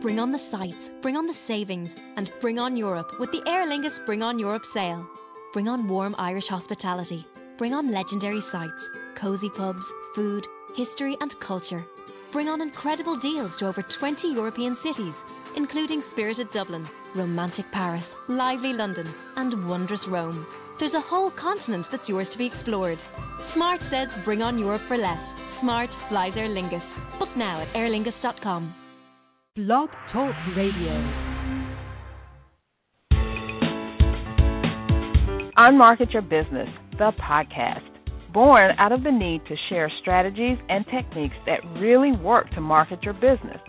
Bring on the sights, bring on the savings, and bring on Europe with the Aer Lingus Bring On Europe sale. Bring on warm Irish hospitality. Bring on legendary sights, cosy pubs, food, history and culture. Bring on incredible deals to over 20 European cities, including spirited Dublin, romantic Paris, lively London, and wondrous Rome. There's a whole continent that's yours to be explored. Smart says bring on Europe for less. Smart flies Aer Lingus. Book now at airlingus.com. Blog Talk Radio. Unmarket Your Business, the podcast. Born out of the need to share strategies and techniques that really work to market your business.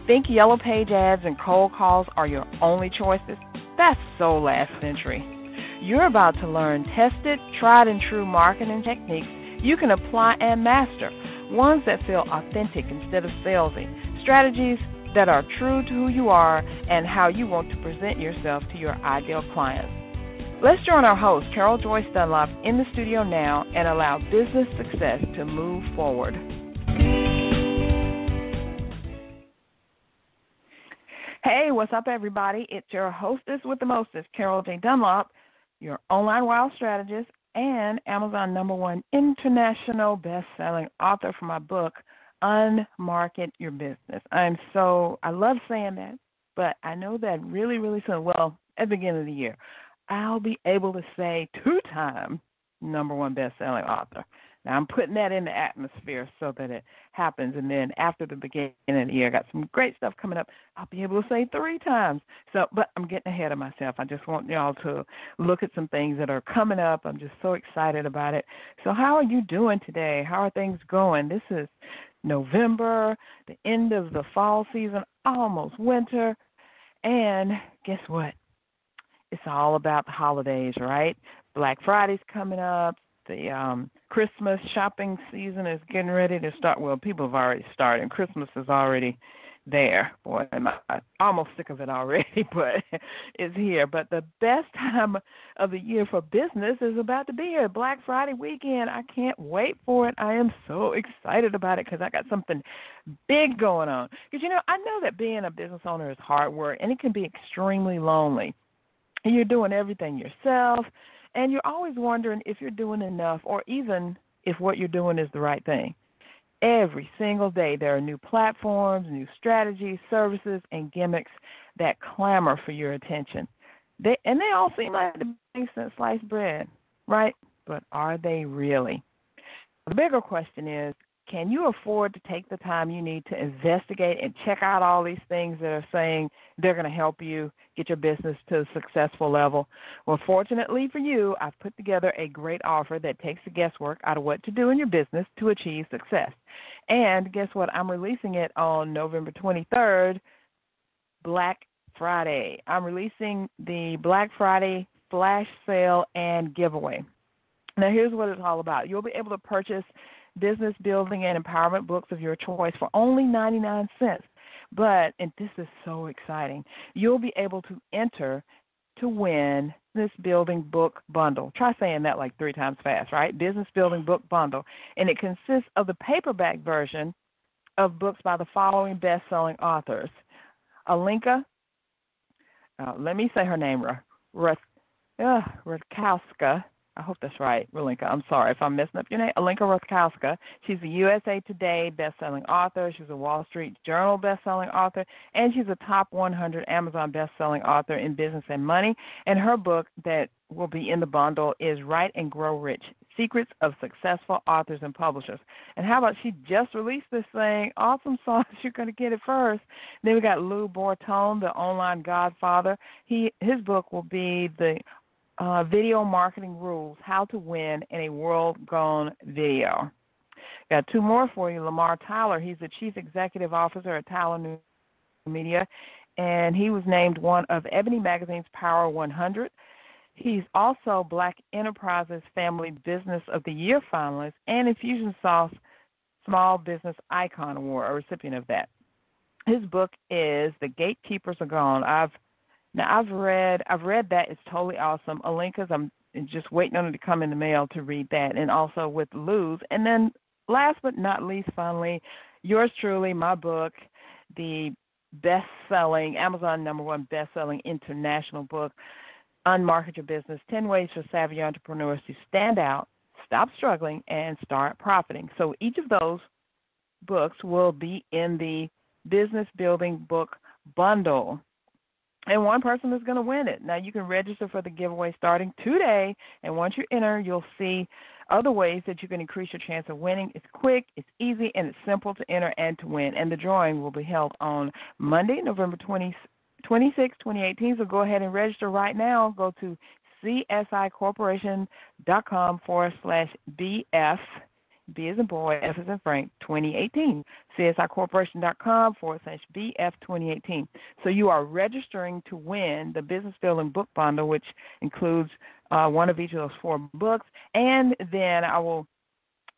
Think yellow page ads and cold calls are your only choices? That's so last century. You're about to learn tested, tried and true marketing techniques you can apply and master, ones that feel authentic instead of salesy, strategies that are true to who you are and how you want to present yourself to your ideal clients. Let's join our host, Carol Joyce Dunlop, in the studio now and allow business success to move forward. Hey, what's up, everybody? It's your hostess with the mostest, Carol J. Dunlop, your online wild strategist and Amazon #1 international best-selling author for my book, Unmarket Your Business. I love saying that, but I know that really, really soon, well, at the beginning of the year, I'll be able to say 2-time #1 best-selling author. Now, I'm putting that in the atmosphere so that it happens, and then after the beginning of the year, I got some great stuff coming up. I'll be able to say 3 times. But I'm getting ahead of myself. I just want y'all to look at some things that are coming up. I'm just so excited about it. So how are you doing today? How are things going? This is November, the end of the fall season, almost winter, and guess what? It's all about the holidays, right? Black Friday's coming up. The Christmas shopping season is getting ready to start. Well, people have already started. Christmas is already there. Boy, I'm almost sick of it already, but it's here. But the best time of the year for business is about to be here, Black Friday weekend. I can't wait for it. I am so excited about it because I got something big going on. Because, I know that being a business owner is hard work, and it can be extremely lonely. You're doing everything yourself, and you're always wondering if you're doing enough or even if what you're doing is the right thing. Every single day there are new platforms, new strategies, services, and gimmicks that clamor for your attention. They all seem like the basic sliced bread, right? But are they really? The bigger question is, can you afford to take the time you need to investigate and check out all these things that are saying they're going to help you get your business to a successful level? Well, fortunately for you, I've put together a great offer that takes the guesswork out of what to do in your business to achieve success. And guess what? I'm releasing it on November 23rd, Black Friday. I'm releasing the Black Friday flash sale and giveaway. Now, here's what it's all about. You'll be able to purchase business building and empowerment books of your choice for only 99 cents. But, and this is so exciting, you'll be able to enter to win this building book bundle. Try saying that like 3 times fast, right? Business building book bundle. And it consists of the paperback version of books by the following best-selling authors. Alinka, let me say her name, Rutkowska. I hope that's right, Alinka. I'm sorry if I'm messing up your name. Alinka Rutkowska. She's a USA Today best-selling author. She's a Wall Street Journal best-selling author. And she's a top 100 Amazon best-selling author in business and money. And her book that will be in the bundle is Write and Grow Rich, Secrets of Successful Authors and Publishers. And how about she just released this thing? Awesome sauce. You're going to get it first. Then we got Lou Bortone, the online godfather. His book will be the Video Marketing Rules, How to Win in a World Gone Video. Got 2 more for you. Lamar Tyler, he's the Chief Executive Officer at Tyler New Media, and he was named one of Ebony Magazine's Power 100. He's also Black Enterprise's Family Business of the Year finalist and Infusionsoft's Small Business Icon Award, a recipient of that. His book is The Gatekeepers Are Gone. I've read that. It's totally awesome. Alinka's, I'm just waiting on it to come in the mail to read that, and also with Lou's. And then last but not least, finally, yours truly, my book, the best-selling, Amazon #1 best-selling international book, Unmarket Your Business, 10 Ways for Savvy Entrepreneurs to Stand Out, Stop Struggling, and Start Profiting. So each of those books will be in the Business Building Book Bundle. And one person is going to win it. Now, you can register for the giveaway starting today, and once you enter, you'll see other ways that you can increase your chance of winning. It's quick, it's easy, and it's simple to enter and to win. And the drawing will be held on Monday, November 26, 2018. So go ahead and register right now. Go to csicorporation.com/BF. B as in boy, F as in Frank, 2018. csicorporation.com/BF 2018. So you are registering to win the Business Building Book Bundle, which includes one of each of those 4 books. And then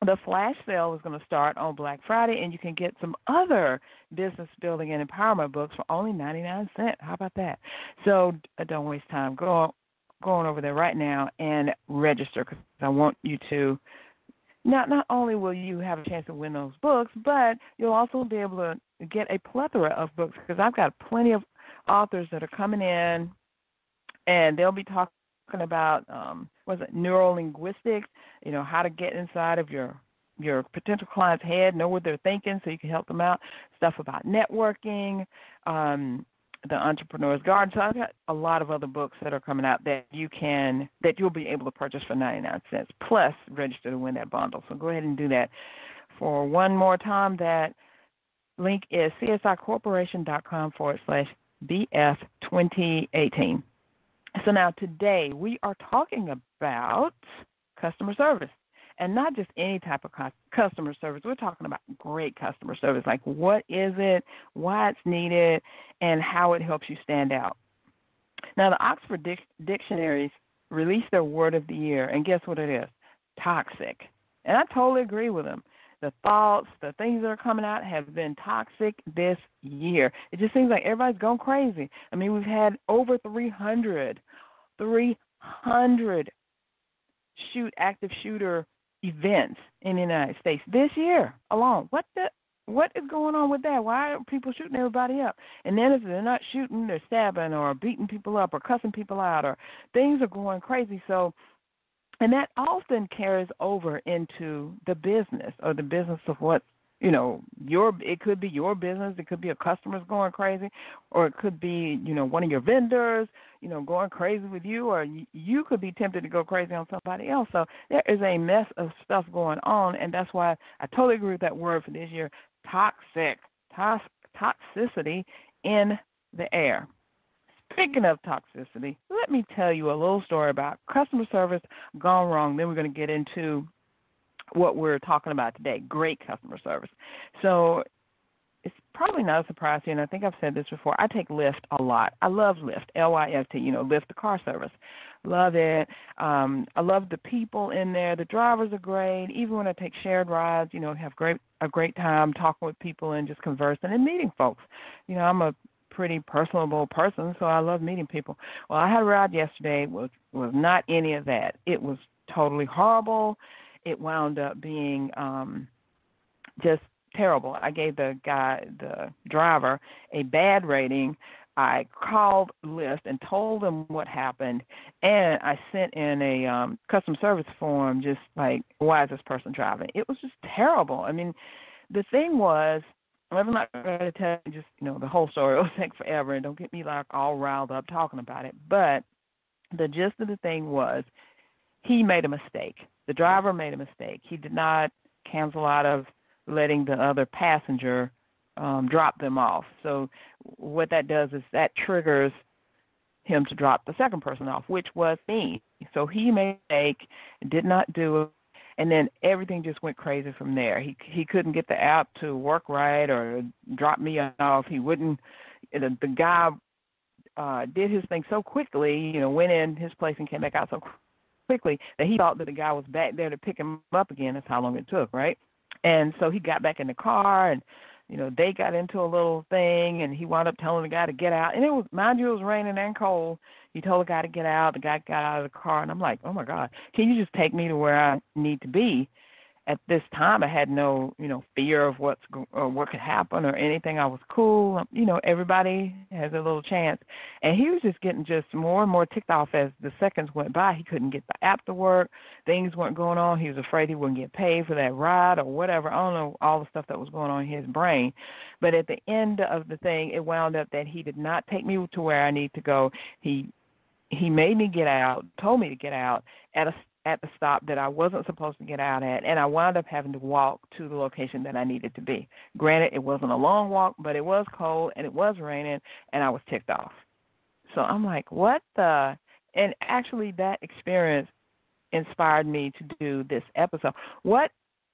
the flash sale is going to start on Black Friday, and you can get some other business building and empowerment books for only 99 cents. How about that? So don't waste time. Go on over there right now and register, because I want you to. Not only will you have a chance to win those books, but you'll also be able to get a plethora of books, because I've got plenty of authors that are coming in, and they'll be talking about neurolinguistics, how to get inside of your potential client's head, know what they're thinking so you can help them out, stuff about networking, the Entrepreneur's Garden. So I've got a lot of other books that are coming out that you'll be able to purchase for 99 cents, plus register to win that bundle. So go ahead and do that. For one more time, that link is csicorporation.com/BF 2018. So now today we are talking about customer service. And not just any type of customer service. We're talking about great customer service, like what is it, why it's needed, and how it helps you stand out. Now, the Oxford Dictionaries released their word of the year, and guess what it is? Toxic. And I totally agree with them. The thoughts, the things that are coming out have been toxic this year. It just seems like everybody's going crazy. I mean, we've had over 300 active shooter events in the United States this year alone. What is going on with that? Why are people shooting everybody up? And then if they're not shooting, they're stabbing or beating people up or cussing people out, or things are going crazy. So, and that often carries over into the business, or the business of what, it could be your business, it could be a customer's going crazy, or it could be, one of your vendors, going crazy with you, or you could be tempted to go crazy on somebody else. So there is a mess of stuff going on, and that's why I totally agree with that word for this year, toxicity in the air. Speaking of toxicity, let me tell you a little story about customer service gone wrong. Then we're going to get into what we're talking about today, great customer service. So it's probably not a surprise to you, and I think I've said this before. I take Lyft a lot. I love Lyft, Lyft, Lyft, the car service. Love it. I love the people in there. The drivers are great. Even when I take shared rides, have a great time talking with people and just conversing and meeting folks. I'm a pretty personable person, so I love meeting people. Well, I had a ride yesterday. Was not any of that. It was totally horrible. It wound up being just terrible. I gave the driver, a bad rating. I called Lyft and told them what happened, and I sent in a customer service form just like, why is this person driving? It was just terrible. I mean, the thing was, I'm not going to tell you just, the whole story. It will take forever, and don't get me like all riled up talking about it. But the gist of the thing was, he made a mistake. The driver made a mistake. He did not cancel out of letting the other passenger drop them off. So what that does is that triggers him to drop the second person off, which was me. So he made a mistake, did not do it, and then everything just went crazy from there. He couldn't get the app to work right or drop me off. He wouldn't. The guy did his thing so quickly, went in his place and came back out so quickly that he thought that the guy was back there to pick him up again. That's how long it took, right? And so he got back in the car, and they got into a little thing, and he wound up telling the guy to get out. And it was, mind you, it was raining and cold. He told the guy to get out. The guy got out of the car, and I'm like, oh my God, can you just take me to where I need to be? at this time, I had no, fear of what could happen or anything. I was cool. Everybody has a little chance. And he was just getting just more and more ticked off as the seconds went by. He couldn't get the app to work. Things weren't going on. He was afraid he wouldn't get paid for that ride or whatever. I don't know all the stuff that was going on in his brain. But at the end of the thing, it wound up that he did not take me to where I need to go. He made me get out, told me to get out at the stop that I wasn't supposed to get out at, and I wound up having to walk to the location that I needed to be. Granted, it wasn't a long walk, but it was cold and it was raining, and I was ticked off. So I'm like, what the? And actually that experience inspired me to do this episode. What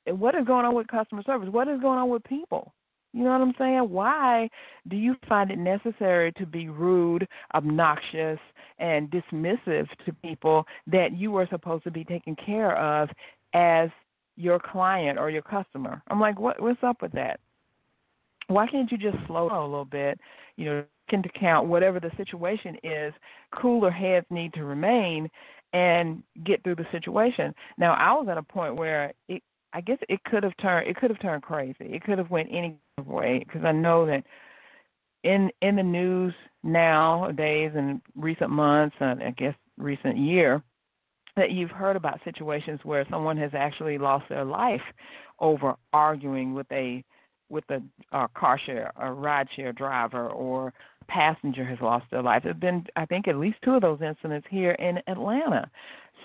is going on with customer service? What is going on with people? You know what I'm saying? Why do you find it necessary to be rude, obnoxious, and dismissive to people that you are supposed to be taking care of as your client or your customer? I'm like, what's up with that? Why can't you just slow down a little bit, take into account whatever the situation is, cooler heads need to remain and get through the situation. Now, I was at a point where I guess it could have turned crazy. It could have went any way, because I know that in the news nowadays and recent months and I guess recent year, that you've heard about situations where someone has actually lost their life over arguing with a car share, a ride share driver, or passenger has lost their life. There have been, I think, at least 2 of those incidents here in Atlanta.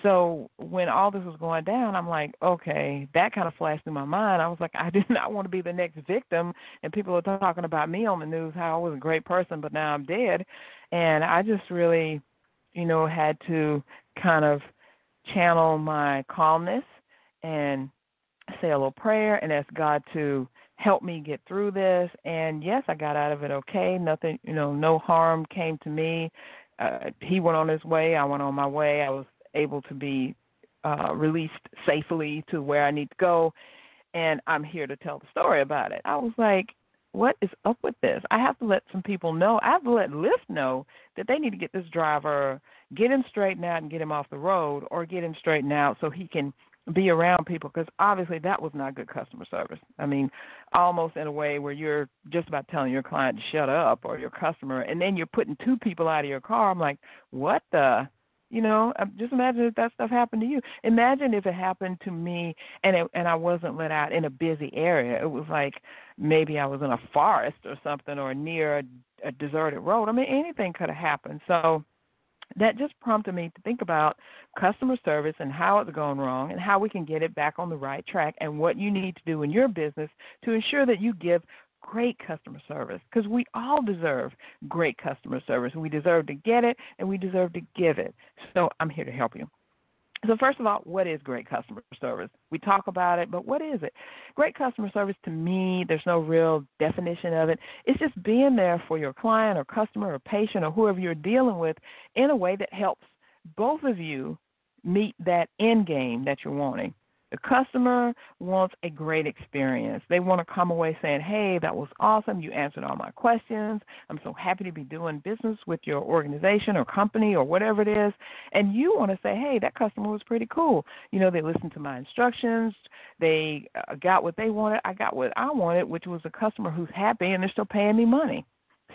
So when all this was going down, I'm like, okay, that kind of flashed through my mind. I was like, I did not want to be the next victim, and people are talking about me on the news, how I was a great person, but now I'm dead. And I just really, had to kind of channel my calmness and say a little prayer and ask God to help me get through this. And yes, I got out of it okay. Nothing, no harm came to me. He went on his way. I went on my way. I was able to be released safely to where I need to go, and I'm here to tell the story about it. I was like, what is up with this? I have to let some people know. I have to let Lyft know that they need to get this driver, get him straightened out and get him off the road, or get him straightened out so he can be around people, because obviously that was not good customer service. I mean, almost in a way where you're just about telling your client to shut up, or your customer, and then you're putting 2 people out of your car. I'm like, what the? Just imagine if that stuff happened to you. Imagine if it happened to me and I wasn't let out in a busy area. It was like maybe I was in a forest or something, or near a deserted road. I mean, anything could have happened. So that just prompted me to think about customer service and how it's gone wrong and how we can get it back on the right track, and what you need to do in your business to ensure that you give great customer service, because we all deserve great customer service. We deserve to get it, and we deserve to give it. So I'm here to help you. So first of all, what is great customer service? We talk about it, but what is it? Great customer service, to me, there's no real definition of it. It's just being there for your client or customer or patient or whoever you're dealing with in a way that helps both of you meet that end game that you're wanting. The customer wants a great experience. They want to come away saying, hey, that was awesome. You answered all my questions. I'm so happy to be doing business with your organization or company or whatever it is. And you want to say, hey, that customer was pretty cool. They listened to my instructions. They got what they wanted. I got what I wanted, which was a customer who's happy, and they're still paying me money.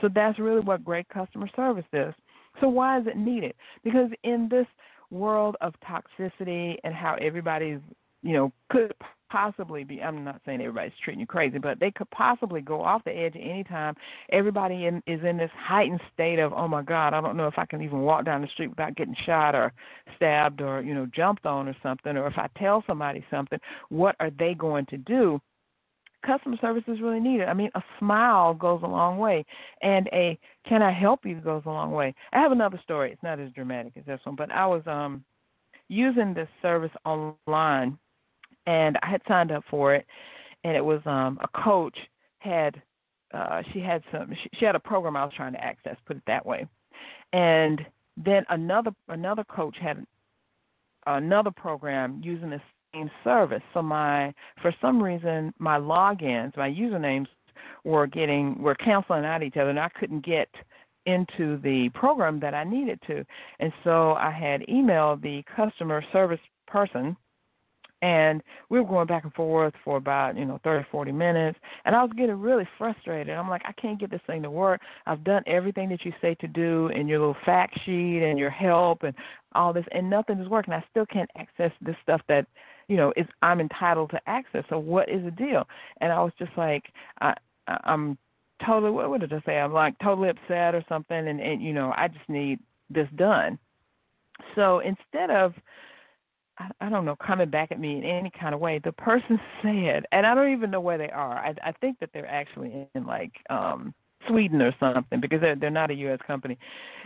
So that's really what great customer service is. So why is it needed? Because in this world of toxicity and how everybody's could possibly be, I'm not saying everybody's treating you crazy, but they could possibly go off the edge at any time. Everybody is in this heightened state of, oh, my God, I don't know if I can even walk down the street without getting shot or stabbed or, jumped on or something, or if I tell somebody something, what are they going to do? Customer service is really needed. I mean, a smile goes a long way, and a can I help you goes a long way. I have another story. It's not as dramatic as this one, but I was using this service online, and I had signed up for it, and it was a coach had she had a program I was trying to access, put it that way, and then another coach had another program using the same service. So for some reason my logins, my usernames were canceling out each other, and I couldn't get into the program that I needed to, and so I had emailed the customer service person And we were going back and forth for about, 30, 40 minutes. And I was getting really frustrated. I'm like, I can't get this thing to work. I've done everything that you say to do in your little fact sheet and your help and all this, and nothing is working. I still can't access this stuff that, I'm entitled to access. So what is the deal? And I was just like, I'm totally, what did I say? I'm like totally upset or something. And I just need this done. So instead of, I don't know, coming back at me in any kind of way, the person said, and I don't even know where they are. I think that they're actually in like Sweden or something, because they're not a U.S. company.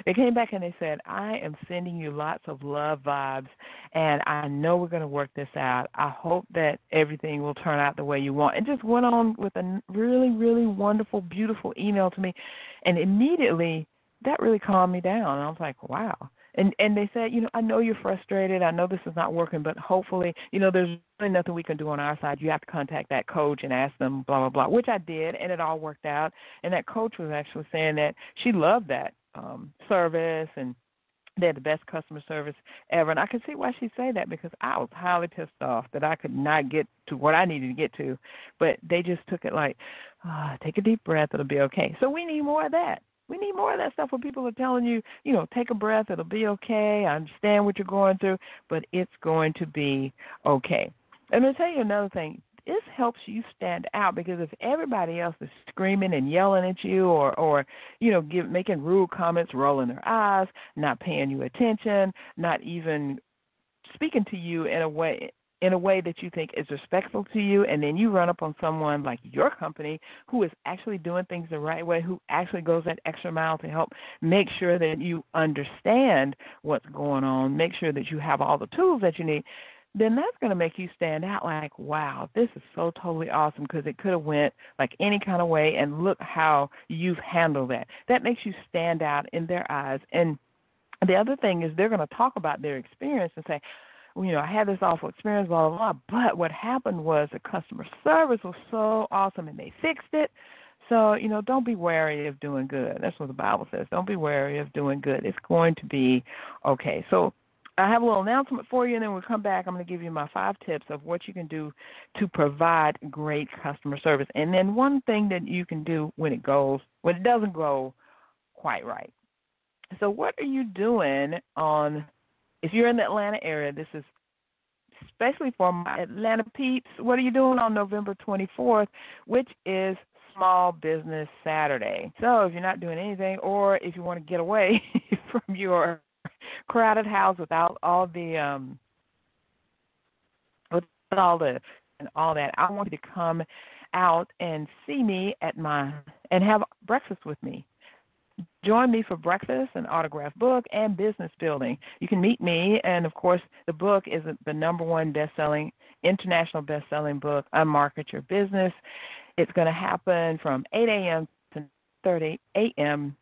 They came back and they said, I am sending you lots of love vibes, and I know we're going to work this out. I hope that everything will turn out the way you want. And just went on with a really, really wonderful, beautiful email to me, and immediately that really calmed me down. And I was like, wow. And they said, I know you're frustrated. I know this is not working, but hopefully, there's really nothing we can do on our side. You have to contact that coach and ask them, blah, blah, blah, which I did, and it all worked out. And that coach was actually saying that she loved that service, and they had the best customer service ever. And I could see why she'd say that, because I was highly pissed off that I could not get to what I needed to get to. But they just took it like, take a deep breath, it'll be okay. So we need more of that. We need more of that stuff where people are telling you, take a breath, it'll be okay. I understand what you're going through, but it's going to be okay. And I'll tell you another thing. This helps you stand out, because if everybody else is screaming and yelling at you or making rude comments, rolling their eyes, not paying you attention, not even speaking to you in a way that you think is respectful to you, and then you run up on someone like your company who is actually doing things the right way, who actually goes that extra mile to help make sure that you understand what's going on, make sure that you have all the tools that you need, then that's going to make you stand out like, wow, this is so totally awesome, because it could have went like any kind of way, and look how you've handled that. That makes you stand out in their eyes. And the other thing is they're going to talk about their experience and say, I had this awful experience, blah, blah, blah, but what happened was the customer service was so awesome and they fixed it. So, don't be wary of doing good. That's what the Bible says. Don't be wary of doing good. It's going to be okay. So I have a little announcement for you, and then we'll come back. I'm going to give you my 5 tips of what you can do to provide great customer service. And then one thing that you can do when it doesn't go quite right. So what are you doing if you're in the Atlanta area? This is especially for my Atlanta peeps. What are you doing on November 24th, which is Small Business Saturday? So if you're not doing anything, or if you want to get away from your crowded house without all the and all that, I want you to come out and see me and have breakfast with me. Join me for breakfast, an autographed book, and business building. You can meet me, and, of course, the book is the #1 international best-selling book, Unmarket Your Business. It's going to happen from 8 a.m. to 10:30 a.m.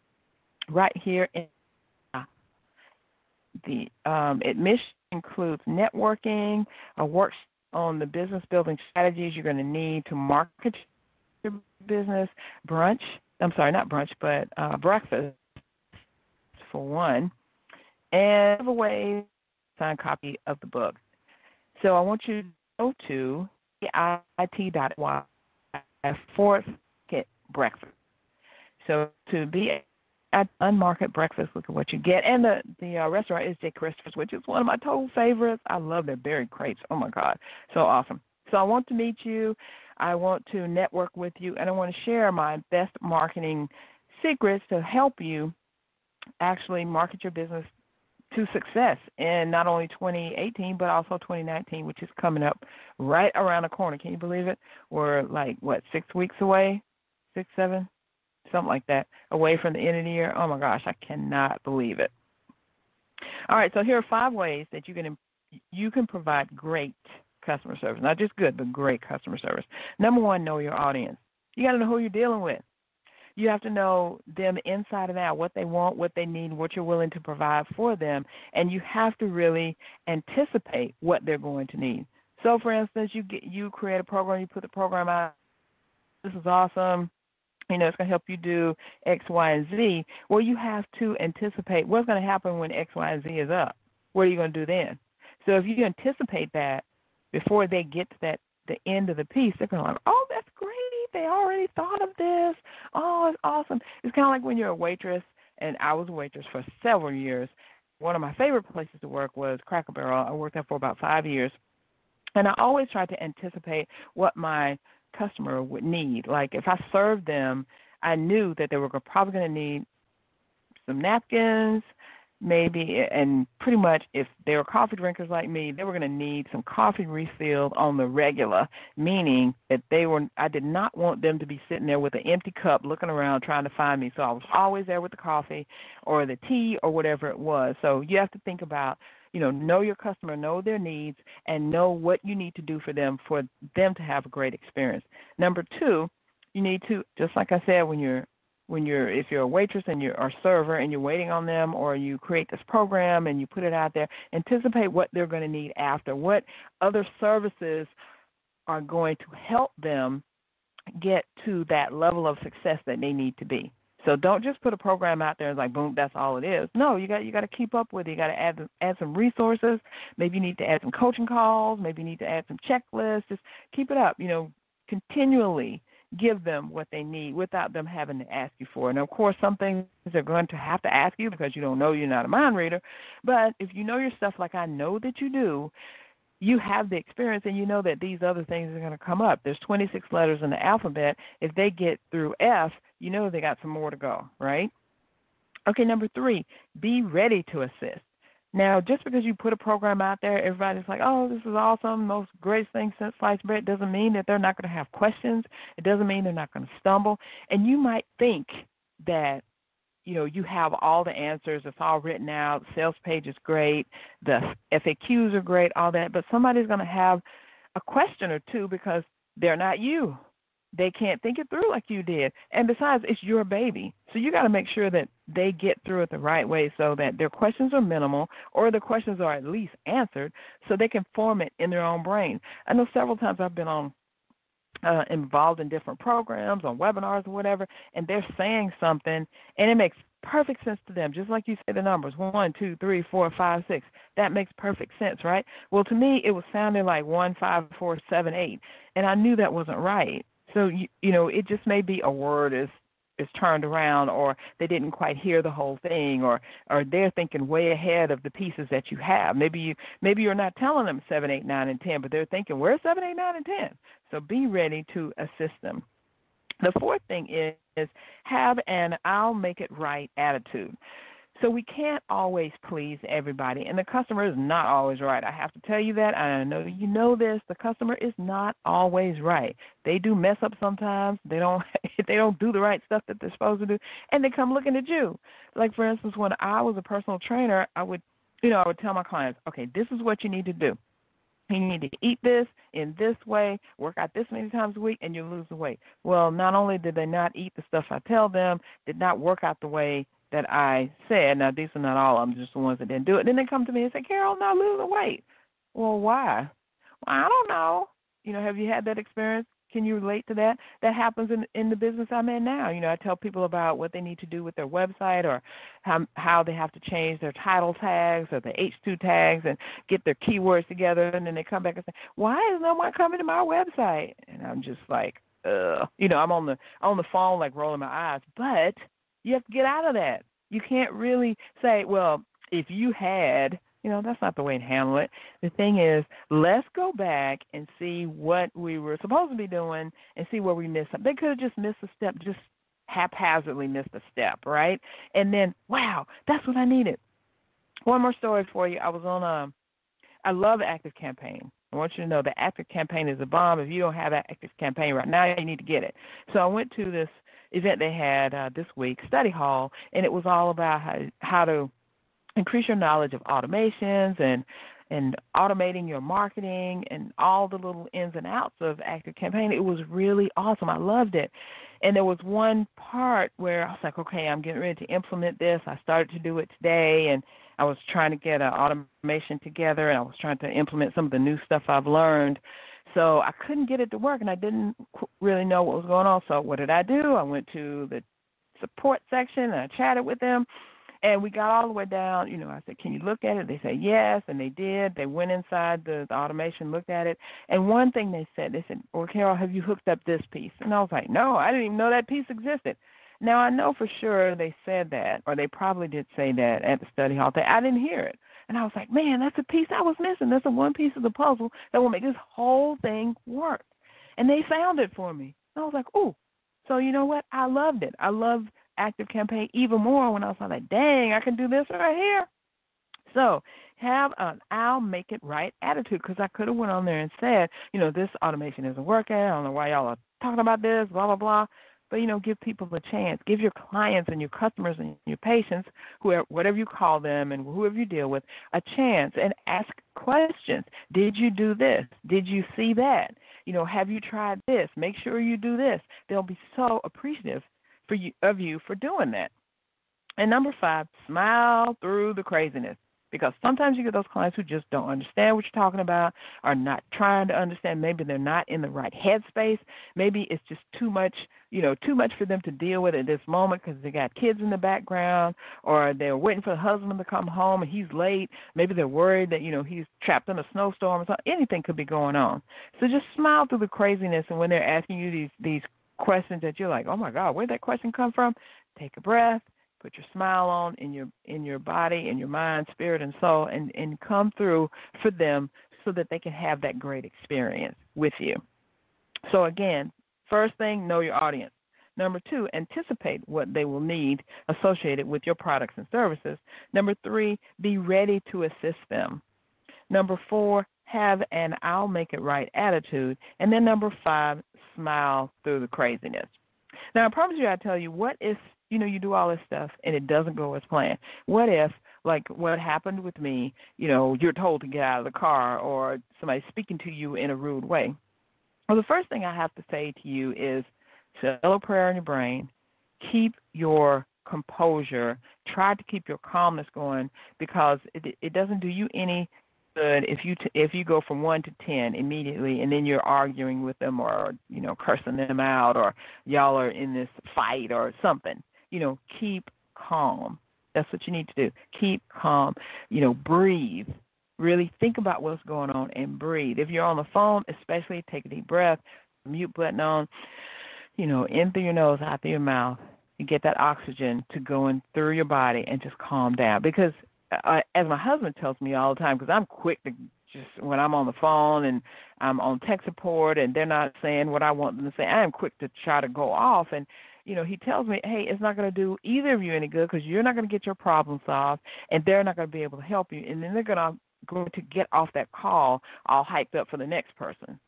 right here in the admission includes networking, a workshop on the business building strategies you're going to need to market your business, breakfast for one, and give away a signed copy of the book. So I want you to go to it.y/breakfast. So to be at Unmarket Breakfast, look at what you get. And the restaurant is J. Christopher's, which is one of my total favorites. I love their berry crepes. Oh, my God. So awesome. So I want to meet you. I want to network with you, and I want to share my best marketing secrets to help you actually market your business to success in not only 2018, but also 2019, which is coming up right around the corner. Can you believe it? We're like, 6 weeks away, 6, 7, something like that, away from the end of the year. Oh, my gosh, I cannot believe it. All right, so here are 5 ways that you can provide great customer service. Not just good, but great customer service. Number 1, know your audience. You got to know who you're dealing with. You have to know them inside and out, what they want, what they need, what you're willing to provide for them, and you have to really anticipate what they're going to need. So, for instance, you create a program, you put the program out. This is awesome. It's going to help you do X, Y, and Z. Well, you have to anticipate what's going to happen when X, Y, and Z is up. What are you going to do then? So if you anticipate that, before they get to the end of the piece, they're going to like, oh, that's great. They already thought of this. Oh, it's awesome. It's kind of like when you're a waitress, and I was a waitress for several years. One of my favorite places to work was Cracker Barrel. I worked there for about 5 years. And I always tried to anticipate what my customer would need. Like if I served them, I knew that they were probably going to need some napkins, maybe, and pretty much if they were coffee drinkers like me, they were going to need some coffee refilled on the regular, meaning that I did not want them to be sitting there with an empty cup looking around trying to find me. So I was always there with the coffee or the tea or whatever it was. So you have to think about, know your customer, know their needs, and know what you need to do for them to have a great experience. Number two, you need to, just like I said, if you're a waitress and you're a server and you're waiting on them, or you create this program and you put it out there, anticipate what they're going to need after, what other services are going to help them get to that level of success that they need to be. So don't just put a program out there and like, boom, that's all it is. No, you got to keep up with it. You got to add some resources. Maybe you need to add some coaching calls. Maybe you need to add some checklists. Just keep it up. Continually give them what they need without them having to ask you for it. And, of course, some things they're going to have to ask you because you don't know, you're not a mind reader. But if you know your stuff like I know that you do, you have the experience and you know that these other things are going to come up. There's 26 letters in the alphabet. If they get through F, you know they got some more to go, right? Okay, number 3, be ready to assist. Now, just because you put a program out there, everybody's like, oh, this is awesome, most greatest thing since sliced bread, doesn't mean that they're not going to have questions. It doesn't mean they're not going to stumble. And you might think that, you have all the answers, it's all written out, the sales page is great, the FAQs are great, all that, but somebody's going to have a question or two because they're not you. They can't think it through like you did. And besides, it's your baby. So you got to make sure that they get through it the right way so that their questions are minimal or the questions are at least answered so they can form it in their own brain. I know several times I've been involved in different programs, on webinars or whatever, and they're saying something, and it makes perfect sense to them, just like you say the numbers, 1, 2, 3, 4, 5, 6. That makes perfect sense, right? Well, to me, it was sounding like 1, 5, 4, 7, 8, and I knew that wasn't right. So, it just may be a word is turned around, or they didn't quite hear the whole thing, or they're thinking way ahead of the pieces that you have. Maybe you're not telling them 7, 8, 9, and 10, but they're thinking, where's 7, 8, 9, and 10? So be ready to assist them. The fourth thing is have an I'll make it right attitude. So we can't always please everybody, and the customer is not always right. I have to tell you that. I know you know this. The customer is not always right. They do mess up sometimes. They don't do the right stuff that they're supposed to do, and they come looking at you. Like, for instance, when I was a personal trainer, I would tell my clients, okay, this is what you need to do. You need to eat this in this way, work out this many times a week, and you lose the weight. Well, not only did they not eat the stuff I tell them, did not work out the way that I said. Now, these are not all of them, just the ones that didn't do it. Then they come to me and say, Carol, I'm not losing weight. Well, why? Well, I don't know. Have you had that experience? Can you relate to that? That happens in the business I'm in now. I tell people about what they need to do with their website, or how they have to change their title tags or the H2 tags and get their keywords together, and then they come back and say, why is no one coming to my website? And I'm just like, I'm on the phone like rolling my eyes. But you have to get out of that. You can't really say, well, if you had, that's not the way to handle it. The thing is, let's go back and see what we were supposed to be doing and see where we missed something. They could have just missed a step, just haphazardly missed a step, right? And then, wow, that's what I needed. One more story for you. I love ActiveCampaign. I want you to know the ActiveCampaign is a bomb. If you don't have that ActiveCampaign right now, you need to get it. So I went to this event they had this week, Study Hall, and it was all about how to increase your knowledge of automations and automating your marketing and all the little ins and outs of ActiveCampaign. It was really awesome. I loved it. And there was one part where I was like, okay, I'm getting ready to implement this. I started to do it today, and I was trying to get an automation together, and I was trying to implement some of the new stuff I've learned. So I couldn't get it to work, and I didn't really know what was going on. So what did I do? I went to the support section, and I chatted with them. And we got all the way down, I said, can you look at it? They said, yes, and they did. They went inside the automation, looked at it. And one thing they said, well, Carol, have you hooked up this piece? And I was like, no, I didn't even know that piece existed. Now, I know for sure they said that, or they probably did say that at the study hall. I didn't hear it. And I was like, man, that's a piece I was missing. That's the one piece of the puzzle that will make this whole thing work. And they found it for me. And I was like, ooh. So you know what? I loved it. I loved Active Campaign even more when I was like, dang, I can do this right here. So have an I'll make it right attitude, because I could have went on there and said, this automation isn't working. I don't know why y'all are talking about this, blah, blah, blah. But, give people a chance. Give your clients and your customers and your patients, whoever, whatever you call them and whoever you deal with, a chance and ask questions. Did you do this? Did you see that? Have you tried this? Make sure you do this. They'll be so appreciative of you for doing that. And number 5, smile through the craziness. Because sometimes you get those clients who just don't understand what you're talking about, are not trying to understand. Maybe they're not in the right headspace. Maybe it's just too much for them to deal with at this moment because they got kids in the background, or they're waiting for the husband to come home and he's late. Maybe they're worried that, he's trapped in a snowstorm or something. Anything could be going on. So just smile through the craziness, and when they're asking you these questions that you're like, oh, my God, where'd that question come from? Take a breath. Put your smile on in your body, in your mind, spirit, and soul, and come through for them so that they can have that great experience with you. So again, first thing, know your audience. Number 2, anticipate what they will need associated with your products and services. Number 3, be ready to assist them. Number 4, have an I'll make it right attitude. And then number 5, smile through the craziness. Now, I promise you, I tell you, what if you do all this stuff and it doesn't go as planned? What if, like what happened with me, you're told to get out of the car, or somebody's speaking to you in a rude way? Well, the first thing I have to say to you is say a little prayer in your brain. Keep your composure. Try to keep your calmness going, because it doesn't do you any good if you go from 1 to 10 immediately, and then you're arguing with them, or cursing them out, or y'all are in this fight or something. Keep calm. That's what you need to do. Keep calm. Breathe. Really think about what's going on and breathe. If you're on the phone, especially, take a deep breath, mute button on, in through your nose, out through your mouth, and get that oxygen to go in through your body and just calm down. Because as my husband tells me all the time, because I'm quick to just, when I'm on the phone and I'm on tech support and they're not saying what I want them to say, I am quick to try to go off. And he tells me, hey, it's not going to do either of you any good, because you're not going to get your problem solved, and they're not going to be able to help you. And then they're going to get off that call all hyped up for the next person.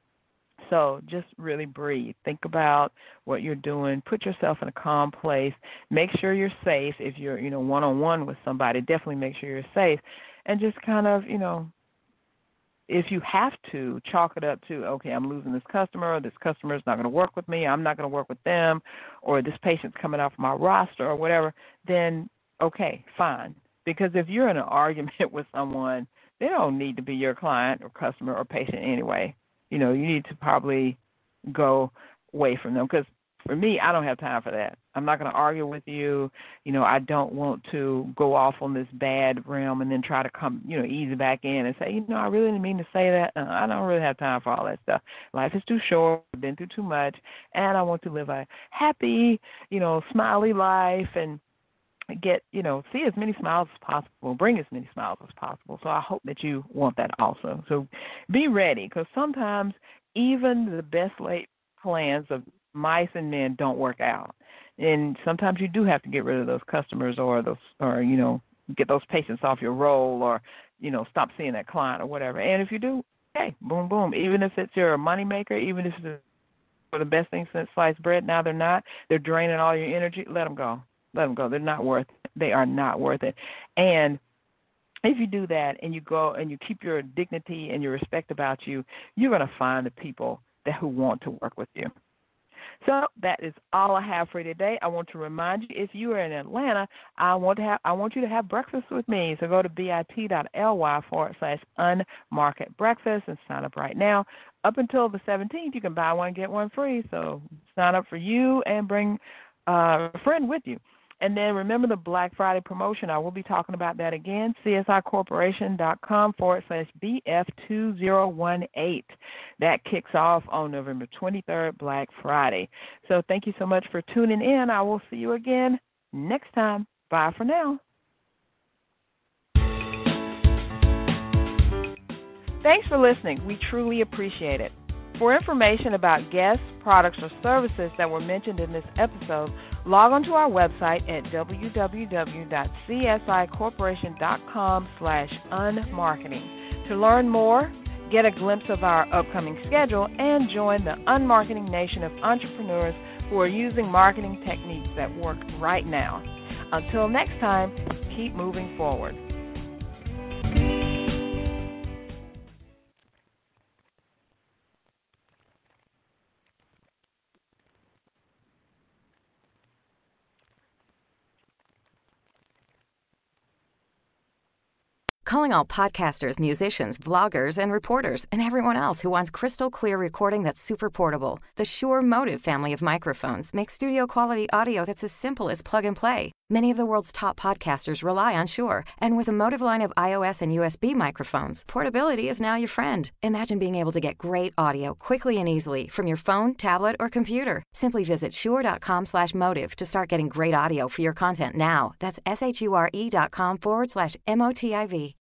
So just really breathe. Think about what you're doing. Put yourself in a calm place. Make sure you're safe. If you're, one-on-one with somebody, definitely make sure you're safe. And just kind of, if you have to, chalk it up to, okay, I'm losing this customer, or this customer is not going to work with me, I'm not going to work with them, or this patient's coming off my roster or whatever, then okay, fine. Because if you're in an argument with someone, they don't need to be your client or customer or patient anyway. You need to probably go away from them, because for me, I don't have time for that. I'm not going to argue with you. I don't want to go off on this bad realm and then try to come, ease back in and say, I really didn't mean to say that. I don't really have time for all that stuff. Life is too short. I've been through too much, and I want to live a happy, smiley life and get, see as many smiles as possible, bring as many smiles as possible. So I hope that you want that also. So be ready, because sometimes even the best laid plans of mice and men don't work out. And sometimes you do have to get rid of those customers, or get those patients off your roll, or, stop seeing that client or whatever. And if you do, hey, boom, boom. Even if it's your moneymaker, even if it's the best thing since sliced bread, now they're not. They're draining all your energy. Let them go. Let them go. They're not worth it. They are not worth it. And if you do that and you go and you keep your dignity and your respect about you, you're going to find the people who want to work with you. So that is all I have for you today. I want to remind you, if you are in Atlanta, I want you to have breakfast with me. So go to bit.ly/unmarket breakfast and sign up right now. Up until the 17th, you can buy one, get one free. So sign up for you and bring a friend with you. And then remember the Black Friday promotion. I will be talking about that again, csicorporation.com/BF2018. That kicks off on November 23rd, Black Friday. So thank you so much for tuning in. I will see you again next time. Bye for now. Thanks for listening. We truly appreciate it. For information about guests, products, or services that were mentioned in this episode, log on to our website at www.csicorporation.com/unmarketing. To learn more, get a glimpse of our upcoming schedule, and join the unmarketing nation of entrepreneurs who are using marketing techniques that work right now. Until next time, keep moving forward. Calling all podcasters, musicians, vloggers, and reporters, and everyone else who wants crystal clear recording that's super portable. The Shure Motive family of microphones makes studio quality audio that's as simple as plug and play. Many of the world's top podcasters rely on Shure, and with a Motive line of iOS and USB microphones, portability is now your friend. Imagine being able to get great audio quickly and easily from your phone, tablet, or computer. Simply visit shure.com/motive to start getting great audio for your content now. That's SHURE.com/MOTIV.